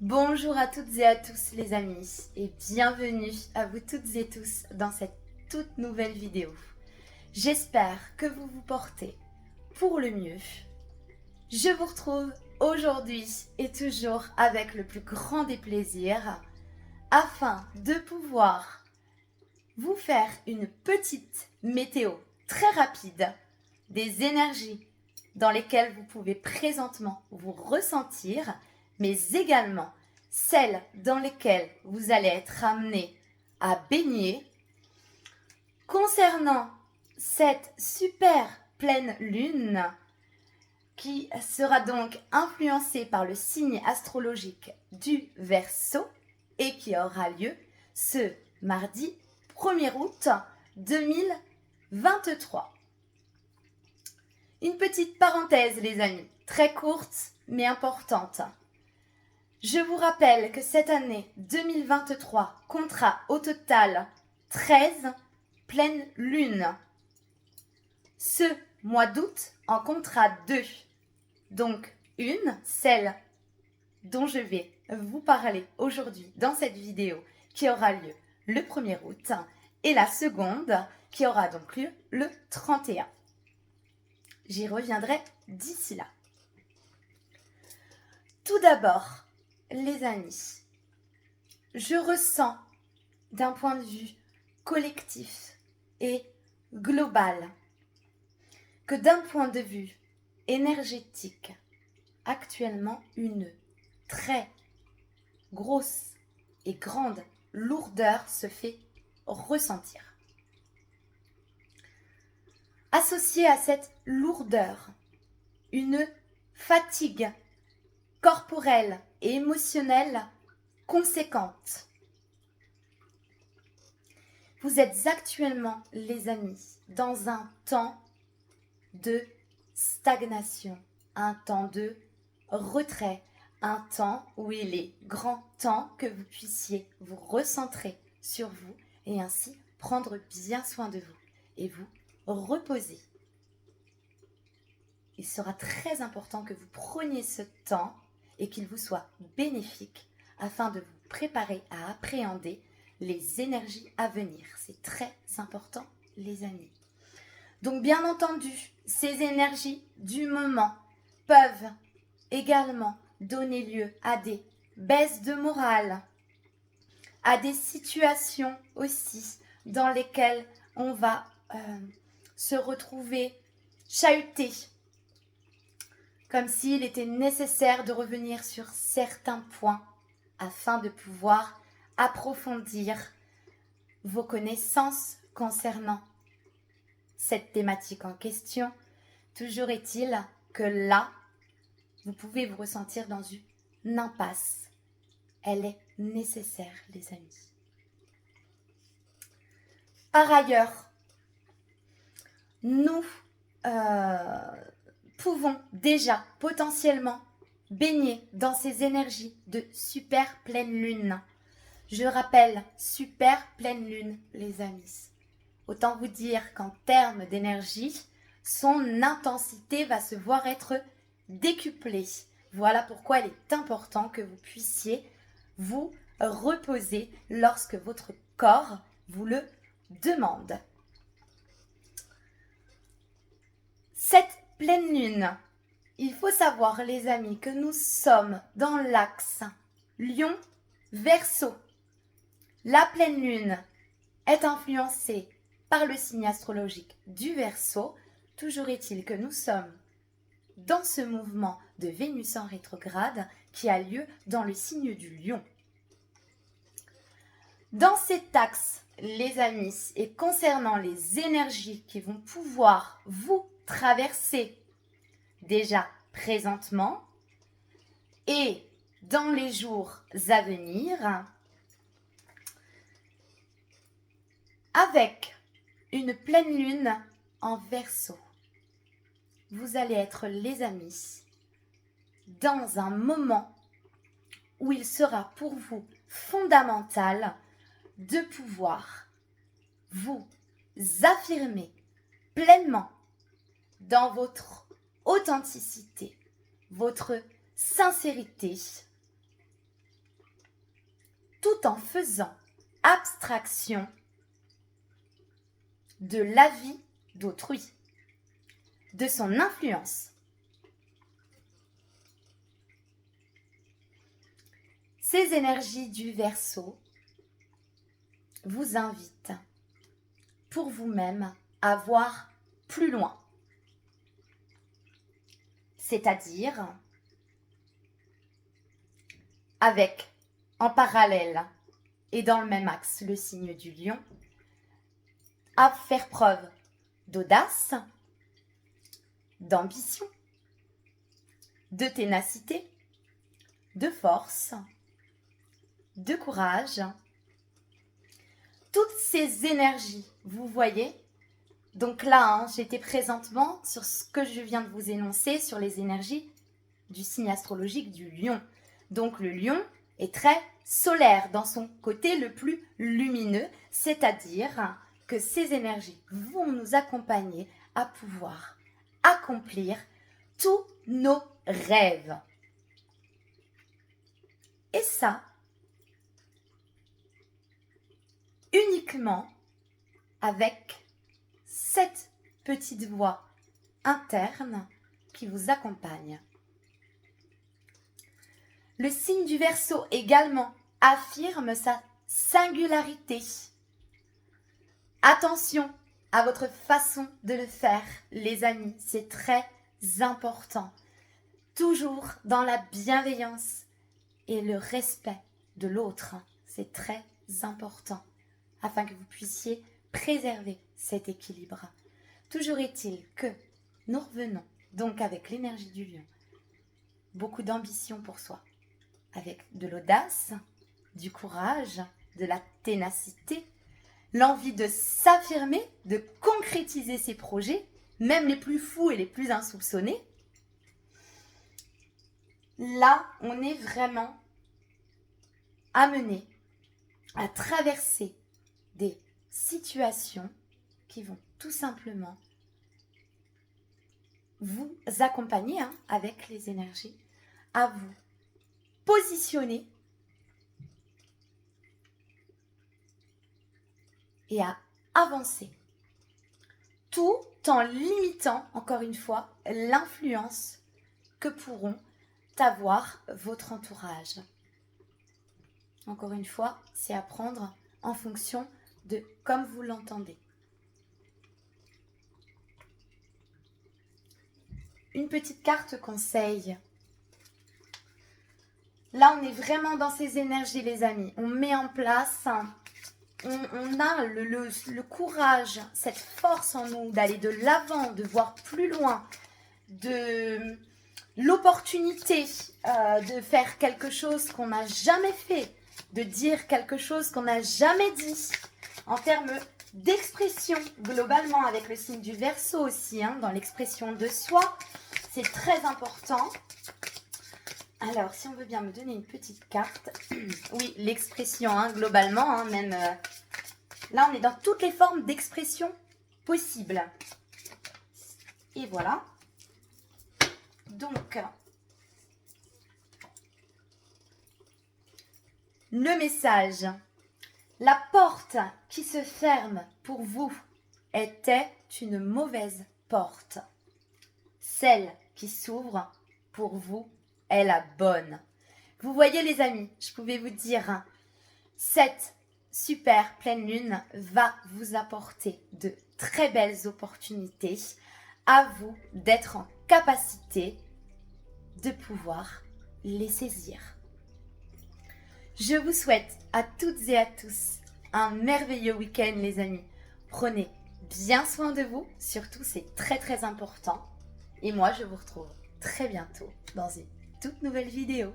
Bonjour à toutes et à tous les amis et bienvenue à vous toutes et tous dans cette toute nouvelle vidéo. J'espère que vous vous portez pour le mieux. Je vous retrouve aujourd'hui et toujours avec le plus grand des plaisirs afin de pouvoir vous faire une petite météo très rapide des énergies dans lesquelles vous pouvez présentement vous ressentir, mais également celles dans lesquelles vous allez être amené à baigner. Concernant cette super pleine lune qui sera donc influencée par le signe astrologique du Verseau et qui aura lieu ce mardi 1er août 2023. Une petite parenthèse les amis, très courte mais importante. Je vous rappelle que cette année 2023 comptera au total 13 pleines lunes. Ce mois d'août en comptera 2. Donc une, celle dont je vais vous parler aujourd'hui dans cette vidéo qui aura lieu le 1er août et la seconde qui aura donc lieu le 31. J'y reviendrai d'ici là. Tout d'abord, les amis, je ressens d'un point de vue collectif et global que d'un point de vue énergétique, actuellement une très grosse et grande lourdeur se fait ressentir. Associée à cette lourdeur, une fatigue corporelle et émotionnelle conséquente. Vous êtes actuellement, les amis, dans un temps de stagnation, un temps de retrait, un temps où il est grand temps que vous puissiez vous recentrer sur vous et ainsi prendre bien soin de vous et vous reposer. Il sera très important que vous preniez ce temps et qu'il vous soit bénéfique afin de vous préparer à appréhender les énergies à venir. C'est très important, les amis. Donc, bien entendu, ces énergies du moment peuvent également donner lieu à des baisses de morale, à des situations aussi dans lesquelles on va se retrouver chahuté, comme s'il était nécessaire de revenir sur certains points afin de pouvoir approfondir vos connaissances concernant cette thématique en question. Toujours est-il que là, vous pouvez vous ressentir dans une impasse. Elle est nécessaire, les amis. Par ailleurs, nous pouvons déjà potentiellement baigner dans ces énergies de super pleine lune. Je rappelle, super pleine lune, les amis. Autant vous dire qu'en termes d'énergie, son intensité va se voir être décuplée. Voilà pourquoi il est important que vous puissiez vous reposer lorsque votre corps vous le demande. Cette pleine lune, il faut savoir les amis que nous sommes dans l'axe Lion-Verseau. La pleine lune est influencée par le signe astrologique du Verseau. Toujours est-il que nous sommes dans ce mouvement de Vénus en rétrograde qui a lieu dans le signe du Lion. Dans cet axe, les amis, et concernant les énergies qui vont pouvoir vous traverser déjà présentement et dans les jours à venir, avec une pleine lune en Verseau, vous allez être, les amis, dans un moment où il sera pour vous fondamental de pouvoir vous affirmer pleinement dans votre authenticité, votre sincérité tout en faisant abstraction de l'avis d'autrui, de son influence. Ces énergies du Verseau vous invitent pour vous-même à voir plus loin. C'est-à-dire avec en parallèle et dans le même axe le signe du Lion, à faire preuve d'audace, d'ambition, de ténacité, de force, de courage. Toutes ces énergies, vous voyez. Donc là, j'étais présentement sur ce que je viens de vous énoncer, sur les énergies du signe astrologique du Lion. Donc le Lion est très solaire dans son côté le plus lumineux, c'est-à-dire que ces énergies vont nous accompagner à pouvoir accomplir tous nos rêves. Et ça, uniquement avec cette petite voix interne qui vous accompagne. Le signe du Verseau également affirme sa singularité. Attention à votre façon de le faire, les amis, c'est très important. Toujours dans la bienveillance et le respect de l'autre, c'est très important, afin que vous puissiez préserver cet équilibre. Toujours est-il que nous revenons donc avec l'énergie du Lion, beaucoup d'ambition pour soi, avec de l'audace, du courage, de la ténacité, l'envie de s'affirmer, de concrétiser ses projets, même les plus fous et les plus insoupçonnés. Là, on est vraiment amené à traverser des situations qui vont tout simplement vous accompagner avec les énergies, à vous positionner et à avancer, tout en limitant, encore une fois, l'influence que pourront avoir votre entourage. Encore une fois, c'est à prendre en fonction de comme vous l'entendez. Une petite carte conseil. Là, on est vraiment dans ces énergies, les amis. On met en place, on a le courage, cette force en nous d'aller de l'avant, de voir plus loin, de l'opportunité de faire quelque chose qu'on n'a jamais fait, de dire quelque chose qu'on n'a jamais dit, en termes d'expression, globalement, avec le signe du Verseau aussi, dans l'expression de soi, c'est très important. Alors, si on veut bien me donner une petite carte, oui, l'expression, globalement, même, là, on est dans toutes les formes d'expression possibles. Et voilà. Donc, le message. La porte qui se ferme pour vous était une mauvaise porte. Celle qui s'ouvre pour vous est la bonne. Vous voyez les amis, je pouvais vous dire, cette super pleine lune va vous apporter de très belles opportunités. À vous d'être en capacité de pouvoir les saisir. Je vous souhaite à toutes et à tous un merveilleux week-end les amis. Prenez bien soin de vous, surtout c'est très très important. Et moi je vous retrouve très bientôt dans une toute nouvelle vidéo.